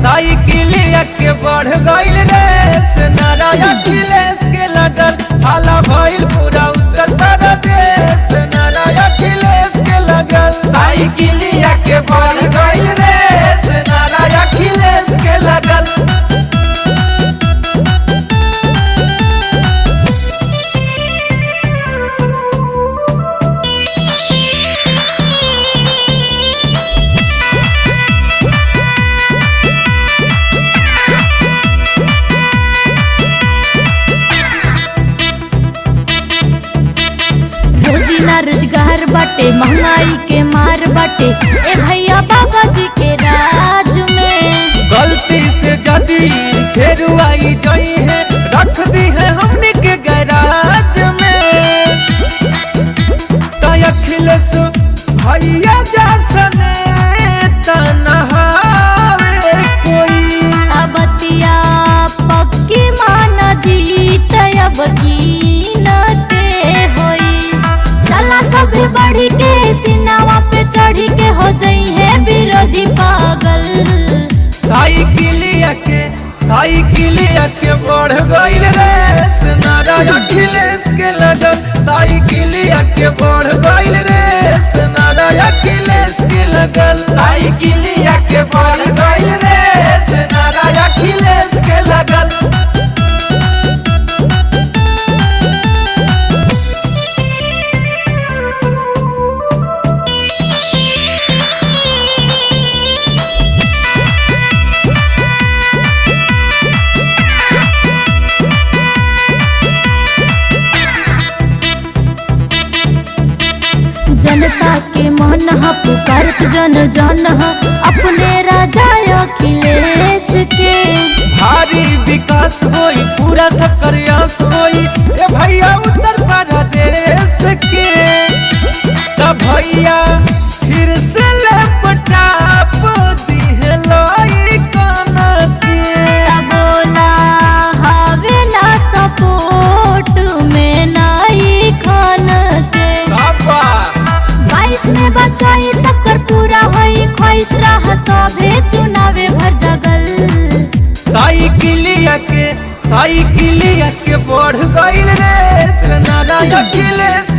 साइकिलिया के बढ़ गइल रेस, नारा अखिलेश के लगल हाला भइल पूरा उत्तर प्रदेश, नारा अखिलेश के लगल। साइकिलिया के बढ़ गइल रेस, नारा अखिलेश के लगल। रोजीना रोजगार बाटे, महंगाई के मार बाटे, ए भैया बाबा जी के राज में। गलती से जदी फेरुआई जई है, रख दी है हमने के गैराज में। तो अखिलेश भैया जैसने तनहावे कोई, अबतिया पक्की मान जीत अब की न के होई। चला सभी बढ़ी के सिनावा पे चढ़ी के हो जाई है विरोधी पागल। साइकिलिया के बढ़ गइल रेस, नारा अखिलेश के लगल। साइकिलिया के बढ़ गइल रेस, नारा अखिलेश के लगल। साइकिलिया के बढ़ गइल रेस, नारा अखिलेश के लगल। जनता के मन ह पुकारत जन जन ह अपने राजा अखिलेश के। भारी विकास होई, पूरा सब प्रयास होई, ए भैया उत्तर प्रदेश के। तब भैया फिर से लैपटॉप दिहे लाई काना के। बोला हवे ना सपोर्ट में नाई खान के। 22 में बचाई सबकर पूरा होई ख्वाहिश, रहा सभे चुनावे भर जगल। साइकिलिया के बढ़ गइल रेस, नारा अखिलेश